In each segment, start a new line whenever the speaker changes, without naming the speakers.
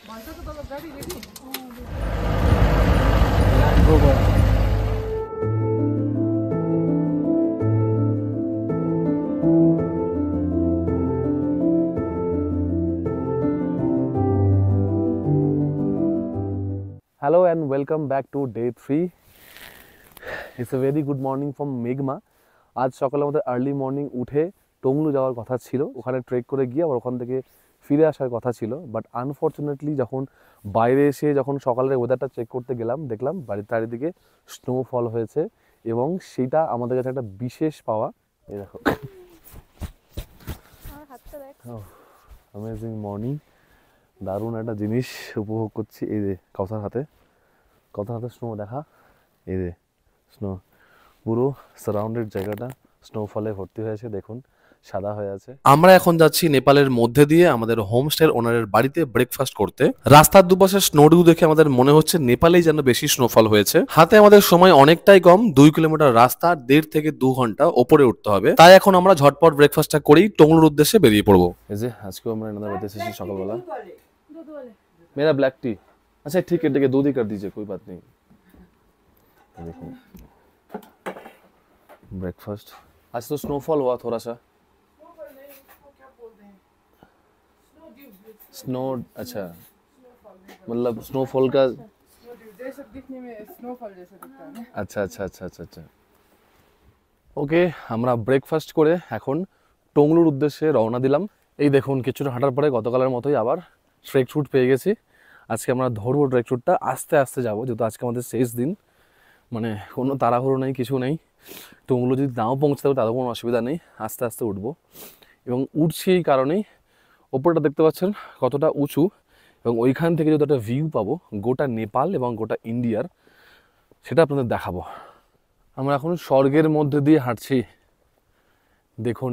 Hello and welcome back to day 3. It's a very good morning from Meghma. আজ সকালে আমাদের early morning উঠে টংলু যাওয়ার কথা ছিল, ওখানে ট্রেক করে গিয়ে আবার ওখান থেকে ফিরে আসার কথা ছিল। বাট আনফর্চুনেটলি যখন বাইরে এসে যখন সকালের ওয়েদারটা চেক করতে গেলাম, দেখলাম বাড়ির চারিদিকে স্নোফল হয়েছে এবং সেটা আমাদের কাছে একটা বিশেষ পাওয়া। এই দেখো, অ্যামেজিং মর্নিং, দারুণ একটা জিনিস উপভোগ করছি। এই যে কাউসার হাতে স্নো দেখা, এই যে স্নো, পুরো সারাউন্ডেড জায়গাটা স্নোফলে ভর্তি হয়েছে, দেখুন সাদা হয়ে আছে। আমরা এখন যাচ্ছি নেপালের মধ্যে দিয়ে আমাদের হোমস্টের ওনারের বাড়িতে ব্রেকফাস্ট করতে। রাস্তার দুপাশে স্নোডিউ দেখে আমাদের মনে হচ্ছে নেপালেই যেন বেশি স্নোফল হয়েছে। হাতে আমাদের সময় অনেকটাই কম, 2 কিলোমিটার রাস্তা 1.5 থেকে 2 ঘন্টা ওপরে উঠতে হবে। তাই এখন আমরা ঝটপট ব্রেকফাস্টটা করেই টংলুর উদ্দেশ্যে বেরিয়ে পড়বো। এই যে আজকেও আমরা এনাদের বাড়িতে এসেছি সকালবেলা। मेरा ब्लैक टी, अच्छा ठीक है दूध ही कर दीजिए, कोई बात नहीं। देखो ब्रेकफास्ट, आज तो स्नोफॉल हुआ थोड़ा सा। स्नो, अच्छा मतलब स्नोफॉल का, अच्छा अच्छा अच्छा अच्छा अच्छा ওকে, আমরা ব্রেকফাস্ট করে এখন টংলুর উদ্দেশ্যে রওনা দিলাম। এই দেখুন কিছুটা হাঁটার পরে গতকালের মতোই আবার ট্রেক রুট পেয়ে গেছি। আজকে আমরা ধরবো ট্রেক রুটটা, আস্তে আস্তে যাবো, যেহেতু আজকে আমাদের শেষ দিন, মানে কোনো তাড়াহুড়ো নেই, কিছু নেই। টংলু যদি নাও পৌঁছতে হবে তাতেও কোনো অসুবিধা নেই, আস্তে আস্তে উঠবো। এবং উঠছি এই কারণেই, ওপরটা দেখতে পাচ্ছেন কতটা উঁচু, এবং ওইখান থেকে যদি একটা ভিউ পাবো গোটা নেপাল এবং গোটা ইন্ডিয়ার, সেটা আপনাদের দেখাবো। আমরা এখন স্বর্গের মধ্যে দিয়ে হাঁটছি, দেখুন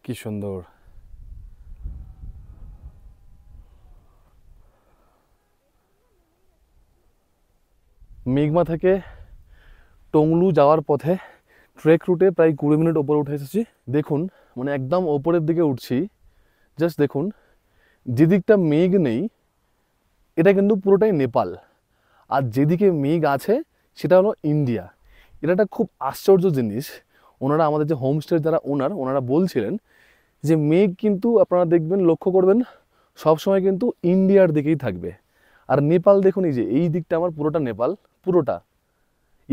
কি সুন্দর। মেঘমা থেকে টংলু যাওয়ার পথে ট্রেক রুটে প্রায় 20 মিনিট ওপরে উঠে এসেছি। দেখুন মানে একদম ওপরের দিকে উঠছি, জাস্ট দেখুন যেদিকটা মেঘ নেই এটা কিন্তু পুরোটাই নেপাল, আর যেদিকে মেঘ আছে সেটা হলো ইন্ডিয়া। এটা একটা খুব আশ্চর্য জিনিস। ওনারা আমাদের যে হোমস্টের যারা ওনারা বলছিলেন যে মেঘ কিন্তু আপনারা দেখবেন, লক্ষ্য করবেন সবসময় কিন্তু ইন্ডিয়ার দিকেই থাকবে। আর নেপাল দেখুন, এই যে এই দিকটা আমার পুরোটা নেপাল, পুরোটা।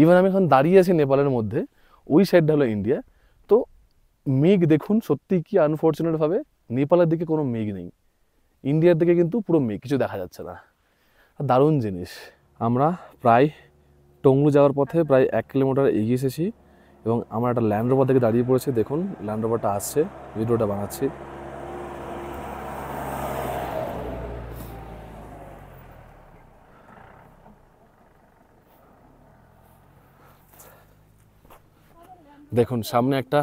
ইভেন আমি এখন দাঁড়িয়ে আছি নেপালের মধ্যে, ওই সাইডটা হলো ইন্ডিয়া। তো মেঘ দেখুন সত্যি কি আনফর্চুনেটভাবে নেপালের দিকে কোনো মেঘ নেই, ইন্ডিয়ার দিকে কিন্তু পুরো মেঘ, কিছু দেখা যাচ্ছে না। দারুণ জিনিস। আমরা প্রায় টংলু যাওয়ার পথে প্রায় 1 কিলোমিটার এগিয়ে এসেছি এবং আমরা একটা ল্যান্ড রোভার থেকে দাঁড়িয়ে পড়েছি। দেখুন ল্যান্ড রোভারটা আসছে, ভিডিওটা বানাচ্ছি। দেখুন সামনে একটা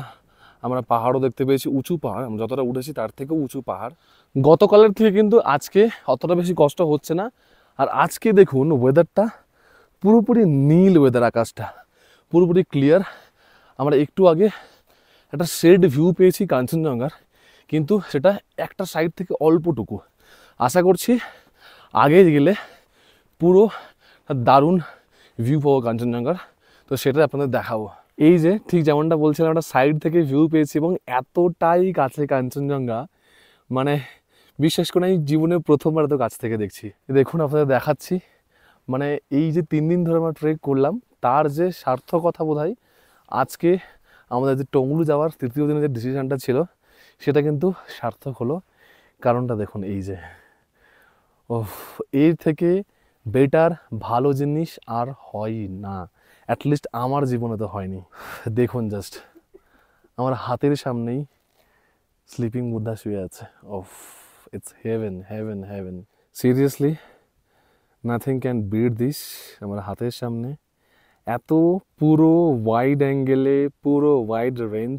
আমরা পাহাড়ও দেখতে পেয়েছি, উঁচু পাহাড়, আমরা যতটা উঠেছি তার থেকেও উঁচু পাহাড়। গতকালের থেকে কিন্তু আজকে অতটা বেশি কষ্ট হচ্ছে না। আর আজকে দেখুন ওয়েদারটা পুরোপুরি নীল ওয়েদার, আকাশটা পুরোপুরি ক্লিয়ার। আমরা একটু আগে একটা শেড ভিউ পেয়েছি কাঞ্চনজঙ্ঘার, কিন্তু সেটা একটা সাইড থেকে অল্পটুকু। আশা করছি আগে গেলে পুরো দারুণ ভিউ পাবো কাঞ্চনজঙ্ঘার, তো সেটা আপনাদের দেখাবো। এই যে ঠিক যেমনটা বলছিলাম, একটা সাইড থেকে ভিউ পেয়েছি এবং এতটাই কাছে কাঞ্চনজঙ্ঘা, মানে বিশ্বাস করে আমি জীবনে প্রথমবার এত কাছ থেকে দেখছি। দেখুন আপনাদের দেখাচ্ছি, মানে এই যে 3 দিন ধরে আমরা ট্রেক করলাম তার যে সার্থকতা বোধহয় আজকে আমাদের যে টংলু যাওয়ার 3য় দিনের যে ডিসিশনটা ছিল সেটা কিন্তু সার্থক হলো। কারণটা দেখুন, এই যে এর থেকে বেটার ভালো জিনিস আর হয় না, অ্যাটলিস্ট আমার জীবনে তো হয়নি। দেখুন জাস্ট আমার হাতের সামনেই স্লিপিং বুদ্ধা শুয়ে আছে। It's heaven heaven heaven, seriously nothing can bit this. আমার হাতের সামনে এত পুরো ওয়াইড অ্যাঙ্গেলে, পুরো ওয়াইড রেঞ্জ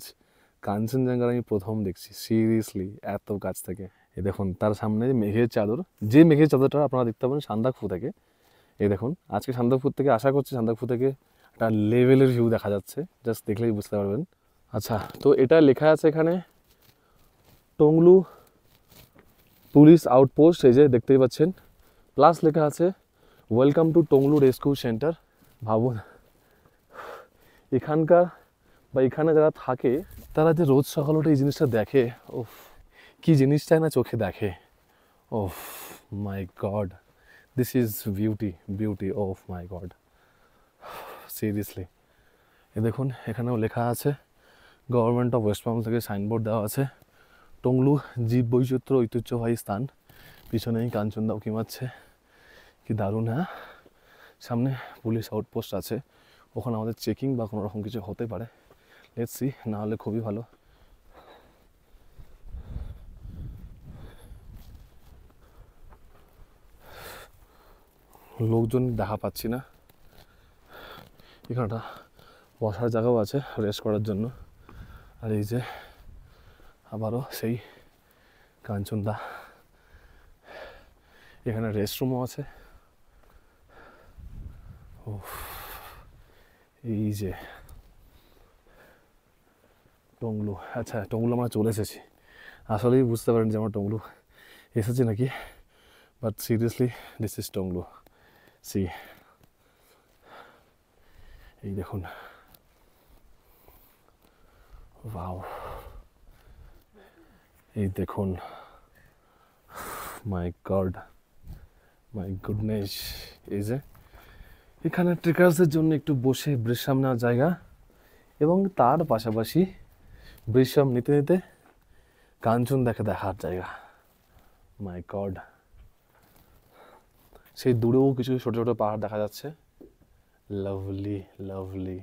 কাঞ্চনজঙ্ঘা আমি প্রথম দেখছি, সিরিয়াসলি এত কাছ থেকে। এই দেখুন তার সামনে মেঘের চাদর, যে মেঘের চাদরটা আপনারা দেখতে পাবেন সান্দাকফু থেকে। এই দেখুন আজকে সান্দাকফু থেকে, আশা করছি সান্দাকফু থেকে একটা লেভেলের ভিউ দেখা যাচ্ছে, জাস্ট দেখলেই বুঝতে পারবেন। আচ্ছা, তো এটা লেখা আছে এখানে টংলু পুলিশ আউটপোস্ট, এই যে দেখতেই পাচ্ছেন, প্লাস লেখা আছে welcome to Tonglu rescue centre. ভাবুন এখানকার বা এখানে যারা থাকে তারা যে রোজ সকাল উঠে এই জিনিসটা দেখে, ওফ কি জিনিসটাই না চোখে দেখে, oh my god, this is beauty, oh my god, seriously. এ দেখুন এখানেও লেখা আছে গভর্নমেন্ট অফ ওয়েস্ট বেঙ্গল থেকে সাইনবোর্ড দেওয়া আছে, টংলু জীব বৈচিত্র্য ঐতিহ্যবাহী স্থান। পিছনেই কাঞ্চনদাও কিমাচ্ছে, কি দারুণ। হ্যাঁ, সামনে পুলিশ আউটপোস্ট আছে, ওখানে আমাদের চেকিং বা কোনো রকম কিছু হতে পারে, লেটস সি, না হলে খুবই ভালো। লোকজন দেখা পাচ্ছি না। এখানে একটা বসার জায়গাও আছে রেস্ট করার জন্য। আর এই যে আবারও সেই কাঞ্চনদা, এখানে রেস্টরুমও আছে। ও এই যে টংলু, আচ্ছা টংলু আমরা চলে এসেছি, আসলেই বুঝতে পারেন যে আমরা টংলু এসেছি নাকি, but seriously this is Tonglu. See, এই দেখুন, ওয়াও, এই দেখুন, মাই গড, মাই গুডনেস। এই যে এখানে ট্রেকার্সের জন্য একটু বসে বিশ্রাম নেওয়ার জায়গা, এবং তার পাশাপাশি বিশ্রাম নিতে নিতে কাঞ্চন দেখার জায়গা। মাই গড, সেই দূরেও কিছু ছোট ছোট পাহাড় দেখা যাচ্ছে, lovely lovely.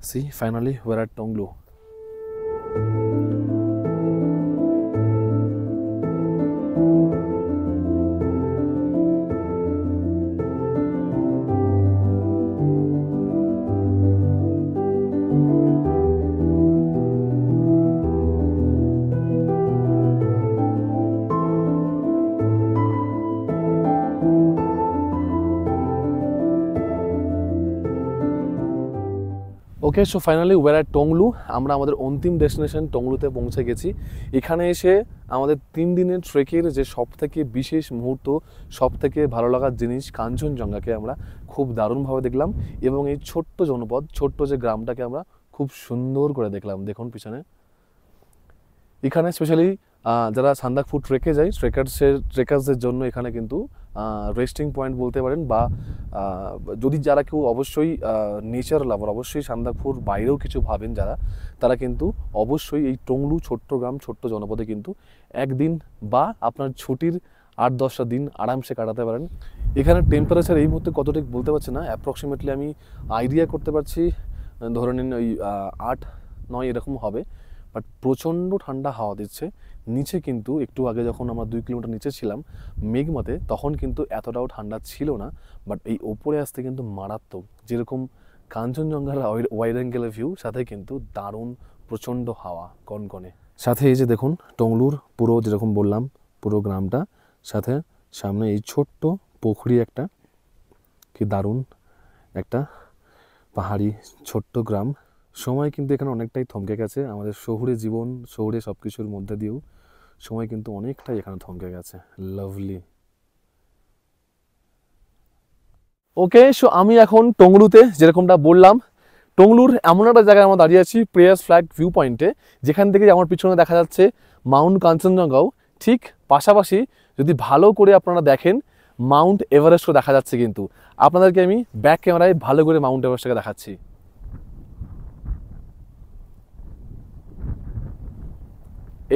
See, finally we are at Tonglu. Okay, so finally we're at Tonglu. আমরা আমাদের অন্তিম ডেস্টিনেশন টংলুতে পৌঁছে গেছি। এখানে এসে আমাদের 3 দিনের ট্রেকের যে সবথেকে বিশেষ মুহূর্ত, সবথেকে ভালো লাগার জিনিস কাঞ্চনজঙ্ঘাকে আমরা খুব দারুণভাবে দেখলাম, এবং এই ছোট্ট জনপদ, ছোট্ট যে গ্রামটাকে আমরা খুব সুন্দর করে দেখলাম। দেখুন পিছনে, এখানে স্পেশালি যারা সান্দাকফু ট্রেকে যায়, ট্রেকার্সদের জন্য এখানে কিন্তু রেস্টিং পয়েন্ট বলতে পারেন, বা যদি যারা কেউ অবশ্যই নেচার লাভার, অবশ্যই সান্দাকফুর বাইরেও কিছু ভাবেন যারা, তারা কিন্তু অবশ্যই এই টংলু ছোট্ট গ্রাম, ছোট্ট জনপদে কিন্তু একদিন বা আপনার ছুটির 8-10টা দিন আরামসে কাটাতে পারেন। এখানে টেম্পারেচার এই মুহূর্তে কত ঠিক বলতে পারছি না, অ্যাপ্রক্সিমেটলি আমি আইডিয়া করতে পারছি, ধরে নিন ওই 8-9 এরকম হবে, বাট প্রচণ্ড ঠান্ডা হাওয়া দিচ্ছে। নিচে কিন্তু একটু আগে যখন আমরা 2 কিলোমিটার নিচে ছিলাম মেঘমাতে, তখন কিন্তু এতটাও ঠান্ডা ছিল না, বাট এই ওপরে আসতে কিন্তু মারাত্মক। যেরকম কাঞ্চনজঙ্ঘার ওয়াইড অ্যাঙ্গেল ভিউ, সাথে কিন্তু দারুণ প্রচণ্ড হাওয়া কনকনে। সাথে এই যে দেখুন টংলুর পুরো, যেরকম বললাম, পুরো গ্রামটা, সাথে সামনে এই ছোট্ট পুকুরি একটা, কি দারুণ একটা পাহাড়ি ছোট্ট গ্রাম। সময় কিন্তু এখানে অনেকটাই থমকে গেছে, আমাদের শহুরে জীবন, শহুরে সব কিছুর মধ্যে দিয়েও সময় কিন্তু অনেকটাই এখানে থমকে গেছে। লাভলি। ওকে, সো আমি এখন টংলুতে, যেরকমটা বললাম, টংলুর এমন একটা জায়গায় আমরা দাঁড়িয়ে আছি, প্রেয়ার্স ফ্ল্যাগ ভিউ পয়েন্টে, যেখান থেকে আমার পিছনে দেখা যাচ্ছে মাউন্ট কাঞ্চনজঙ্ঘাও। ঠিক পাশাপাশি যদি ভালো করে আপনারা দেখেন, মাউন্ট এভারেস্টও দেখা যাচ্ছে। কিন্তু আপনাদেরকে আমি ব্যাক ক্যামেরায় ভালো করে মাউন্ট এভারেস্টকে দেখাচ্ছি।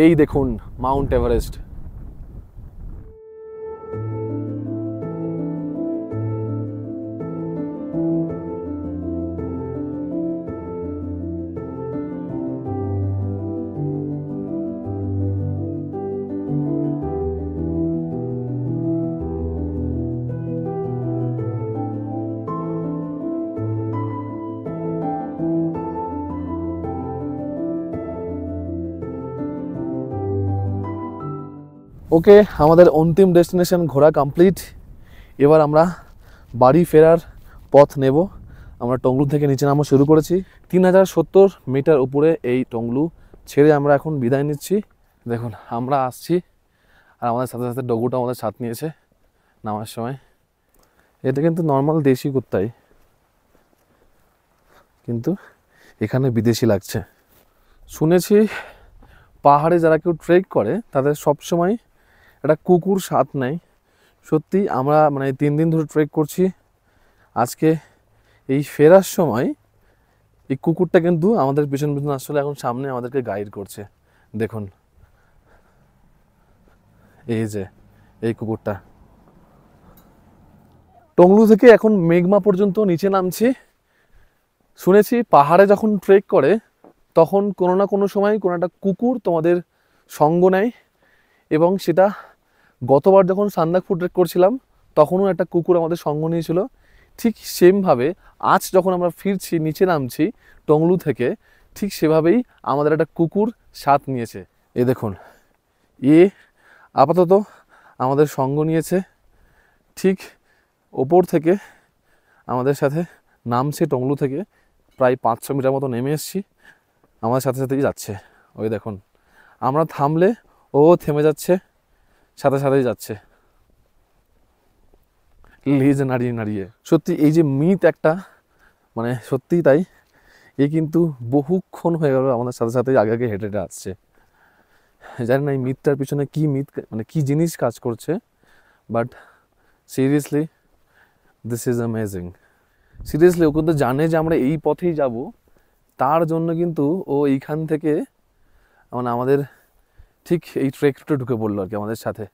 এই দেখুন মাউন্ট এভারেস্ট। ওকে, আমাদের অন্তিম ডেস্টিনেশন ঘোরা কমপ্লিট। এবার আমরা বাড়ি ফেরার পথ নেব। আমরা টংলু থেকে নিচে নামা শুরু করেছি। 3070 মিটার উপরে এই টংলু ছেড়ে আমরা এখন বিদায় নিচ্ছি। দেখুন আমরা আসছি আর আমাদের সাথে সাথে ডগুটা আমাদের সাথ নিয়েছে নামার সময়। এটা কিন্তু নর্মাল দেশি কুত্তাই, কিন্তু এখানে বিদেশি লাগছে। শুনেছি পাহাড়ে যারা কেউ ট্রেক করে তাদের সবসময় একটা কুকুর সাথ নেয়। সত্যি আমরা মানে 3 দিন ধরে ট্রেক করছি, আজকে এই ফেরার সময় এই কুকুরটা কিন্তু আমাদের পিছন পিছন আসলে এখন সামনে আমাদেরকে গাইড করছে। দেখুন এই যে এই কুকুরটা। টংলু থেকে এখন মেঘমা পর্যন্ত নিচে নামছি। শুনেছি পাহাড়ে যখন ট্রেক করে তখন কোনো না কোনো সময় কোনো একটা কুকুর তোমাদের সঙ্গ নেয়, এবং সেটা গতবার যখন সান্দাকফু ট্রেক করছিলাম তখনও একটা কুকুর আমাদের সঙ্গ নিয়েছিল। ঠিক সেমভাবে আজ যখন আমরা ফিরছি নিচে নামছি টংলু থেকে, ঠিক সেভাবেই আমাদের একটা কুকুর সাথ নিয়েছে। এ দেখুন এ আপাতত আমাদের সঙ্গ নিয়েছে, ঠিক ওপর থেকে আমাদের সাথে নামছে। টংলু থেকে প্রায় 500 মিটার মতো নেমে এসেছি, আমাদের সাথে সাথেই যাচ্ছে। ওই দেখুন আমরা থামলে ও থেমে যাচ্ছে, সাথে সাথেই যাচ্ছে লেজ নাড়িয়ে নাড়িয়ে। সত্যি এই যে মিথ একটা, মানে সত্যিই তাই, এ কিন্তু বহুক্ষণ হয়ে গেল আমাদের সাথে সাথেই আগে আগে হেঁটে হেঁটে আসছে। জানি না এই মিথটার পিছনে কি মিথ, মানে কি জিনিস কাজ করছে, but seriously this is amazing. Seriously ও কিন্তু জানে যে আমরা এই পথেই যাব, তার জন্য কিন্তু ও এইখান থেকে মানে আমাদের ঠিক এই ট্রেক রুটে ঢুকে পড়লো আর কি আমাদের সাথে।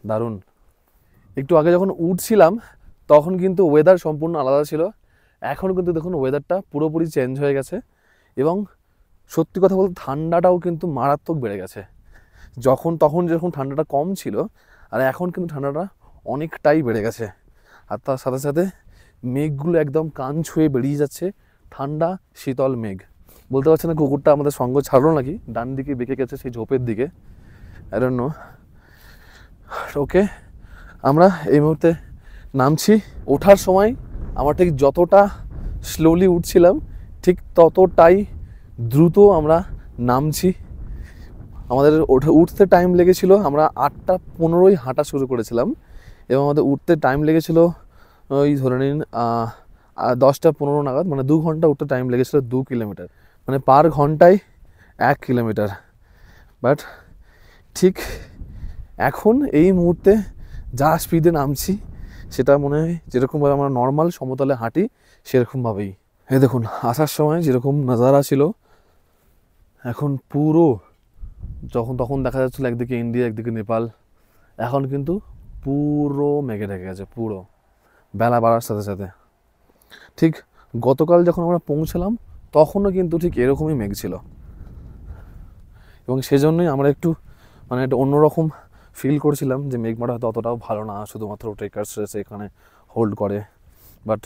দারুণ। একটু আগে যখন উঠছিলাম তখন কিন্তু ওয়েদার সম্পূর্ণ আলাদা ছিল, এখন কিন্তু দেখুন ওয়েদারটা পুরোপুরি চেঞ্জ হয়ে গেছে, এবং সত্যি কথা বলতে ঠান্ডাটাও কিন্তু মারাত্মক বেড়ে গেছে। তখন যেরকম ঠান্ডাটা কম ছিল, আর এখন কিন্তু ঠান্ডাটা অনেকটাই বেড়ে গেছে। আর তার সাথে সাথে মেঘগুলো একদম কান ছুঁয়ে বেরিয়ে যাচ্ছে, ঠান্ডা শীতল মেঘ। বলতে পারছি না কুকুরটা আমাদের সঙ্গ ছাড়লো নাকি, ডান দিকে বেঁকে গেছে সেই ঝোপের দিকে, আই ডোন্ট নো। ওকে, আমরা এই মুহূর্তে নামছি। ওঠার সময় আমরা ঠিক যতটা স্লোলি উঠছিলাম ঠিক ততটাই দ্রুত আমরা নামছি। আমাদের উঠতে টাইম লেগেছিল, আমরা 8:15 হাঁটা শুরু করেছিলাম, এবং আমাদের উঠতে টাইম লেগেছিল ওই ধরে নিন 10:15 নাগাদ, মানে 2 ঘন্টা উঠতে টাইম লেগেছিল 2 কিলোমিটার, মানে পার ঘন্টায় 1 কিলোমিটার। বাট ঠিক এখন এই মুহূর্তে যা স্পিডে নামছি সেটা মনে হয় যেরকমভাবে আমরা নর্মাল সমতলে হাঁটি সেরকমভাবেই। এই দেখুন আসার সময় যেরকম নাজারা ছিল, এখন পুরো তখন দেখা যাচ্ছিল একদিকে ইন্ডিয়া একদিকে নেপাল, এখন কিন্তু পুরো মেঘে ঢেকে গেছে পুরো, বেলা বাড়ার সাথে সাথে। ঠিক গতকাল যখন আমরা পৌঁছালাম তখনও কিন্তু ঠিক এরকমই মেঘ ছিল, এবং সেজন্যই আমরা একটু মানে একটা অন্যরকম ফিল করছিলাম যে মেঘমাটা হয়তো অতটাও ভালো না, শুধুমাত্র ট্রেকার্স এসে এখানে হোল্ড করে। বাট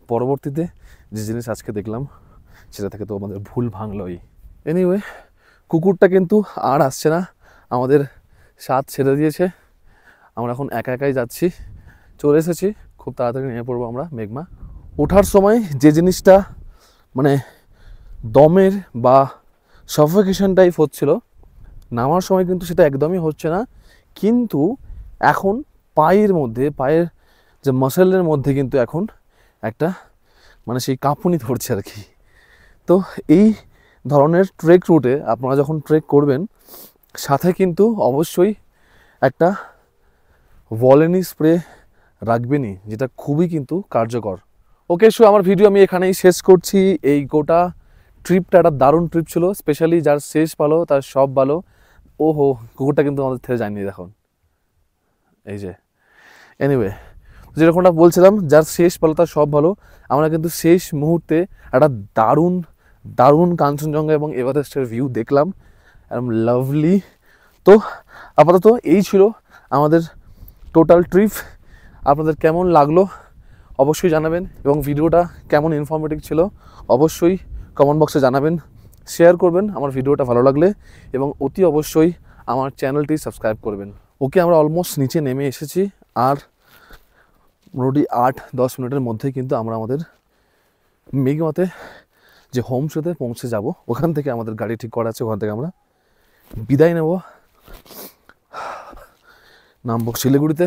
পরবর্তীতে যে জিনিস আজকে দেখলাম সেটা থেকে তো আমাদের ভুল ভাঙলই। এনিওয়ে কুকুরটা কিন্তু আর আসছে না, আমাদের সাথ ছেড়ে দিয়েছে, আমরা এখন একা একাই যাচ্ছি। চলে এসেছি, খুব তাড়াতাড়ি নেমে পড়বো আমরা মেঘমা। ওঠার সময় যে জিনিসটা মানে দমের বা সাফোকেশন টাইপ হচ্ছিল, নামার সময় কিন্তু সেটা একদমই হচ্ছে না। কিন্তু এখন পায়ের যে মাসেলের মধ্যে কিন্তু এখন একটা মানে সেই কাঁপুনি ধরছে আর কি। তো এই ধরনের ট্রেক রুটে আপনারা যখন ট্রেক করবেন সাথে কিন্তু অবশ্যই একটা ভলিনি স্প্রে রাখবেনই, যেটা খুবই কিন্তু কার্যকর। ওকে, আমার ভিডিও আমি এখানেই শেষ করছি। এই গোটা ট্রিপটা একটা দারুণ ট্রিপ ছিল, স্পেশালি যার শেষ ভালো তার সব ভালো। ওহো, কুকুরটা কিন্তু আমাদের থেকে যায়নি দেখুন, এই যে। এনিওয়ে যেরকমটা বলছিলাম, যার শেষ ভালো তার সব ভালো। আমরা কিন্তু শেষ মুহূর্তে একটা দারুণ দারুণ কাঞ্চনজঙ্ঘা এবং এভারেস্টের ভিউ দেখলাম, একদম লাভলি। তো আপাতত এই ছিল আমাদের টোটাল ট্রিপ। আপনাদের কেমন লাগলো অবশ্যই জানাবেন, এবং ভিডিওটা কেমন ইনফরমেটিভ ছিল অবশ্যই কমেন্ট বক্সে জানাবেন, শেয়ার করবেন আমার ভিডিওটা ভালো লাগলে, এবং অতি অবশ্যই আমার চ্যানেলটি সাবস্ক্রাইব করবেন। ওকে, আমরা অলমোস্ট নিচে নেমে এসেছি, আর মোটামুটি 8-10 মিনিটের মধ্যেই কিন্তু আমরা আমাদের মেঘমাতে যে হোমস্টেতে পৌঁছে যাব। ওখান থেকে আমাদের গাড়ি ঠিক করা আছে, ওখান থেকে আমরা বিদায় নেব, নামবো শিলিগুড়িতে।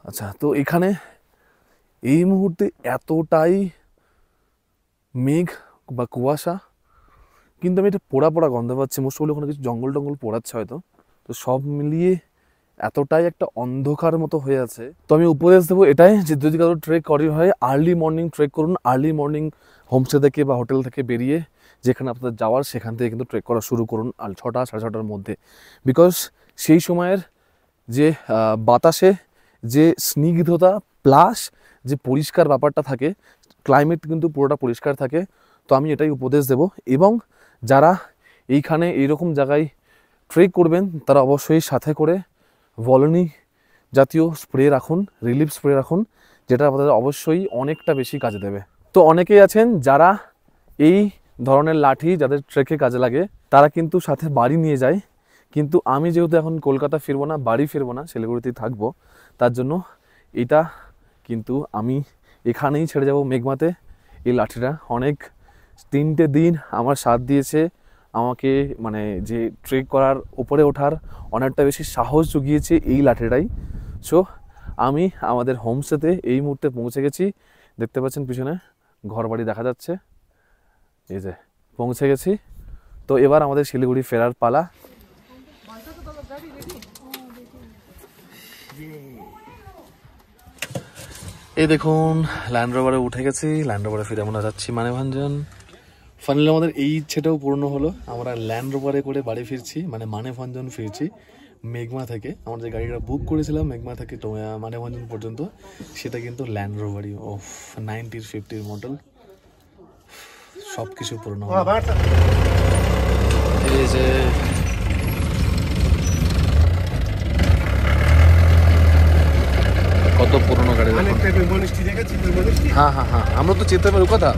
আচ্ছা, তো এখানে এই মুহূর্তে এতটাই মেঘ বা কুয়াশা, কিন্তু আমি একটা পোড়া পোড়া গন্ধ পাচ্ছি, মোস্ট প্রবলি ওখানে কিছু জঙ্গল টঙ্গল পোড়াচ্ছে হয়তো। তো সব মিলিয়ে এতটাই একটা অন্ধকার মতো হয়ে আছে। তো আমি উপদেশ দেবো এটাই যে যদি কারো ট্রেক করি হয়, আর্লি মর্নিং ট্রেক করুন। আর্লি মর্নিং হোমস্টে থেকে বা হোটেল থেকে বেরিয়ে যেখানে আপনাদের যাওয়ার সেখান থেকে কিন্তু ট্রেক করা শুরু করুন 6টা 6:30টার মধ্যে। বিকজ সেই সময়ের যে বাতাসে যে স্নিগ্ধতা প্লাস যে পরিষ্কার ব্যাপারটা থাকে, ক্লাইমেট কিন্তু পুরোটা পরিষ্কার থাকে। তো আমি এটাই উপদেশ দেব। এবং যারা এইখানে এইরকম জায়গায় ট্রেক করবেন তারা অবশ্যই সাথে করে ভলনি জাতীয় স্প্রে রাখুন, রিলিফ স্প্রে রাখুন, যেটা আপনাদের অবশ্যই অনেকটা বেশি কাজে দেবে। তো অনেকেই আছেন যারা এই ধরনের লাঠি যাদের ট্রেকে কাজে লাগে, তারা কিন্তু সাথে বাড়ি নিয়ে যায়। কিন্তু আমি যেহেতু এখন কলকাতা ফিরবো না, বাড়ি ফিরবো না, শিলিগুড়িতেই থাকবো, তার জন্য এটা কিন্তু আমি এখানেই ছেড়ে যাব মেঘমাতে। এই লাঠিটা অনেক 3টে দিন আমার সাথ দিয়েছে, আমাকে মানে যে ট্রেক করার উপরে ওঠার অনেকটা বেশি সাহস জুগিয়েছে এই লাঠিটাই। সো আমি আমাদের হোমস্টেতে এই মুহূর্তে পৌঁছে গেছি। দেখতে পাচ্ছেন পিছনে ঘর বাড়ি দেখা যাচ্ছে, এই যে পৌঁছে গেছি। তো এবার আমাদের শিলিগুড়ি ফেরার পালা। এই দেখুন ল্যান্ড রোভারে উঠে গেছি, ল্যান্ড রোভারে ফিরে আমরা যাচ্ছি মানেভঞ্জন। ফাইনালি আমাদের এই ইচ্ছেটাও পূর্ণ হলো, আমরা ল্যান্ড রোভারে করে বাড়ি ফিরছি, মানে মানেভঞ্জন ফিরছি মেঘমা থেকে। আমরা যে গাড়িটা বুক করেছিলাম মেঘমা থেকে মানেভঞ্জন পর্যন্ত, সেটা কিন্তু ল্যান্ড রোভারই। ও 90s 50s মডেল, সব কিছু পূর্ণ হলো। এই যে কত পুরনো গাড়ি, হ্যাঁ হ্যাঁ হ্যাঁ, আমরা তো চেতে পারি কথা।